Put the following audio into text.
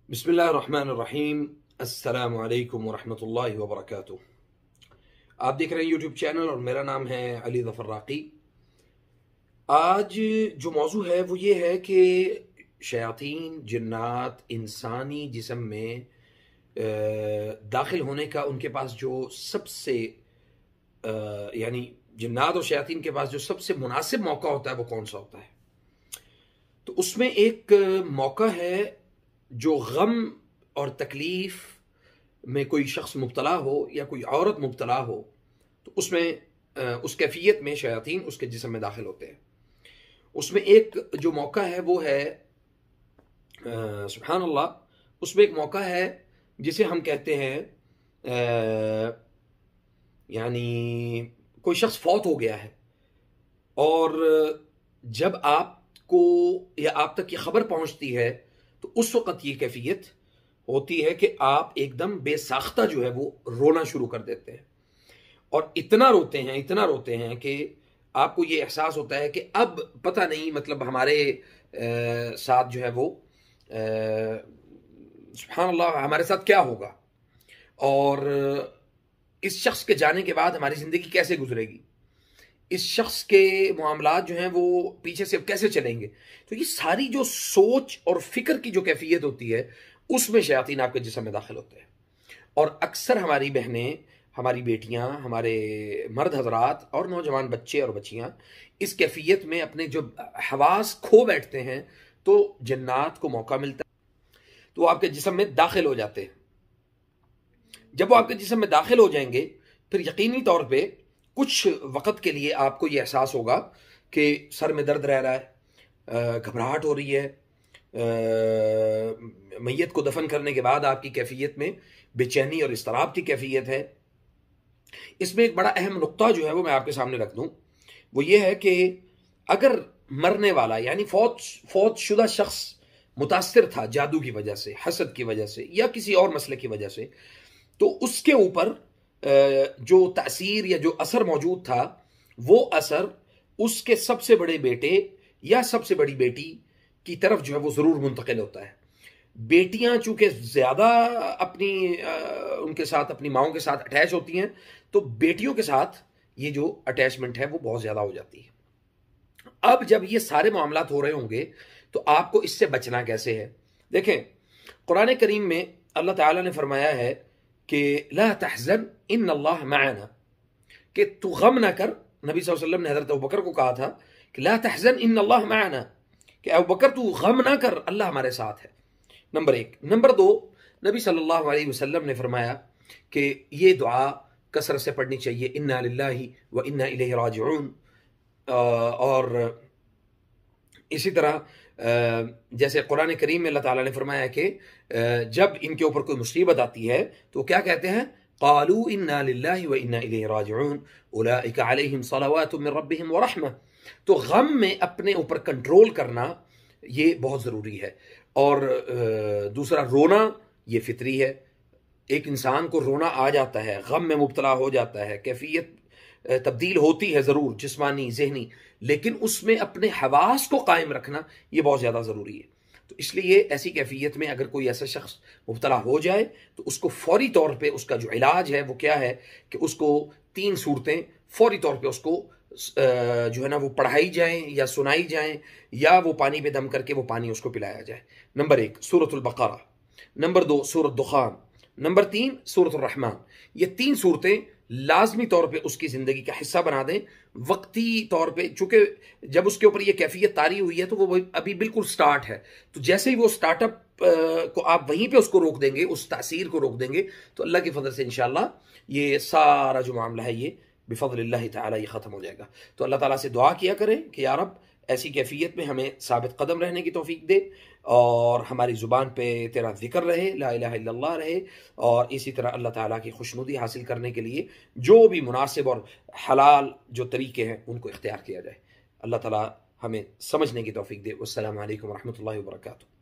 بسم اللہ الرحمن الرحیم۔ السلام علیکم ورحمۃ اللہ وبرکاتہ۔ آپ دیکھ رہے ہیں یوٹیوب چینل اور میرا نام ہے علی ظفر راقی۔ آج جو موضوع ہے وہ یہ ہے کہ شیاطین، جنات انسانی جسم میں داخل ہونے کا ان کے پاس جو سب سے یعنی جنات اور شیاطین کے پاس جو سب سے مناسب موقع ہوتا ہے وہ کون سا ہوتا ہے؟ تو اس میں ایک موقع ہے جو غم اور تکلیف میں کوئی شخص مبتلا ہو یا کوئی عورت مبتلا ہو تو اس میں اس کیفیت میں شیاطین اس کے جسم میں داخل ہوتے ہیں۔ اس میں ایک جو موقع ہے وہ ہے سبحان اللہ، اس میں ایک موقع ہے جسے ہم کہتے ہیں یعنی کوئی شخص فوت ہو گیا ہے اور جب آپ کو یا آپ تک یہ خبر پہنچتی ہے تو اس وقت یہ کیفیت ہوتی ہے کہ آپ ایک دم بے ساختہ جو ہے وہ رونا شروع کر دیتے ہیں، اور اتنا روتے ہیں کہ آپ کو یہ احساس ہوتا ہے کہ اب پتہ نہیں مطلب ہمارے ساتھ جو ہے وہ سبحان اللہ ہمارے ساتھ کیا ہوگا، اور اس شخص کے جانے کے بعد ہماری زندگی کیسے گزرے گی، اس شخص کے معاملات جو ہیں وہ پیچھے سے کیسے چلیں گے۔ تو یہ ساری جو سوچ اور فکر کی جو کیفیت ہوتی ہے اس میں شیاطین آپ کے جسم میں داخل ہوتے ہیں، اور اکثر ہماری بہنیں، ہماری بیٹیاں، ہمارے مرد حضرات اور نوجوان بچے اور بچیاں اس کیفیت میں اپنے جو حواس کھو بیٹھتے ہیں تو جنات کو موقع ملتا ہے تو وہ آپ کے جسم میں داخل ہو جاتے ہیں۔ جب وہ آپ کے جسم میں داخل ہو جائیں گے پھر یقینی طور پہ کچھ وقت کے لیے آپ کو یہ احساس ہوگا کہ سر میں درد رہ رہا ہے، گھبراہٹ ہو رہی ہے، میت کو دفن کرنے کے بعد آپ کی کیفیت میں بے چینی اور اضطراب کی کیفیت ہے۔ اس میں ایک بڑا اہم نقطہ جو ہے وہ میں آپ کے سامنے رکھ دوں، وہ یہ ہے کہ اگر مرنے والا یعنی فوت شدہ شخص متاثر تھا جادو کی وجہ سے، حسد کی وجہ سے یا کسی اور مسئلے کی وجہ سے، تو اس کے اوپر جو تاثیر یا جو اثر موجود تھا وہ اثر اس کے سب سے بڑے بیٹے یا سب سے بڑی بیٹی کی طرف جو ہے وہ ضرور منتقل ہوتا ہے۔ بیٹیاں چونکہ زیادہ اپنی ان کے ساتھ اپنی ماؤں کے ساتھ اٹیچ ہوتی ہیں تو بیٹیوں کے ساتھ یہ جو اٹیچمنٹ ہے وہ بہت زیادہ ہو جاتی ہے۔ اب جب یہ سارے معاملات ہو رہے ہوں گے تو آپ کو اس سے بچنا کیسے ہے؟ دیکھیں قرآن کریم میں اللہ تعالیٰ نے فرمایا ہے کہ لا تحزن ان اللہ معنا، کہ تو غم نہ کر۔ نبی صلی اللہ علیہ وسلم نے حضرت ابوبکر کو کہا تھا کہ لا تحزن ان اللہ معنا، کہ ابوبکر تو غم نہ کر، اللہ ہمارے ساتھ ہے۔ نمبر ایک۔ نمبر دو، نبی صلی اللہ علیہ وسلم نے فرمایا کہ یہ دعا کثرت سے پڑھنی چاہیے، انا للہ و انا الیہ راجعون، اور اسی طرح جیسے قرآن کریم میں اللہ تعالیٰ نے فرمایا کہ جب ان کے اوپر کوئی مصیبت آتی ہے تو کیا کہتے ہیں؟ قالوا انا للہ و انا الیہ راجعون اولئک علیہم صلوات من ربہم ورحمہ۔ تو غم میں اپنے اوپر کنٹرول کرنا یہ بہت ضروری ہے، اور دوسرا رونا یہ فطری ہے، ایک انسان کو رونا آ جاتا ہے، غم میں مبتلا ہو جاتا ہے، کیفیت تبدیل ہوتی ہے ضرور جسمانی ذہنی، لیکن اس میں اپنے حواس کو قائم رکھنا یہ بہت زیادہ ضروری ہے۔ تو اس لیے ایسی کیفیت میں اگر کوئی ایسا شخص مبتلا ہو جائے تو اس کو فوری طور پہ اس کا جو علاج ہے وہ کیا ہے کہ اس کو 3 صورتیں فوری طور پہ اس کو جو ہے نا وہ پڑھائی جائیں یا سنائی جائیں یا وہ پانی پہ دم کر کے وہ پانی اس کو پلایا جائے۔ نمبر 1 سورۃ البقرہ، نمبر 2 سورۃ دخان، نمبر 3 سورۃ الرحمن۔ یہ 3 صورتیں لازمی طور پہ اس کی زندگی کا حصہ بنا دیں وقتی طور پہ، چونکہ جب اس کے اوپر یہ کیفیت طاری ہوئی ہے تو وہ ابھی بالکل سٹارٹ ہے، تو جیسے ہی وہ سٹارٹ اپ کو آپ وہیں پہ اس کو روک دیں گے، اس تاثیر کو روک دیں گے، تو اللہ کی فضل سے انشاءاللہ یہ سارا جو معاملہ ہے یہ بفضل اللہ تعالی یہ ختم ہو جائے گا۔ تو اللہ تعالیٰ سے دعا کیا کریں کہ یا رب ایسی کیفیت میں ہمیں ثابت قدم رہنے کی توفیق دے، اور ہماری زبان پہ تیرا ذکر رہے، لا الہ الا اللہ رہے، اور اسی طرح اللہ تعالیٰ کی خوشنودی حاصل کرنے کے لیے جو بھی مناسب اور حلال جو طریقے ہیں ان کو اختیار کیا جائے۔ اللہ تعالیٰ ہمیں سمجھنے کی توفیق دے۔ والسلام علیکم ورحمۃ اللہ وبرکاتہ۔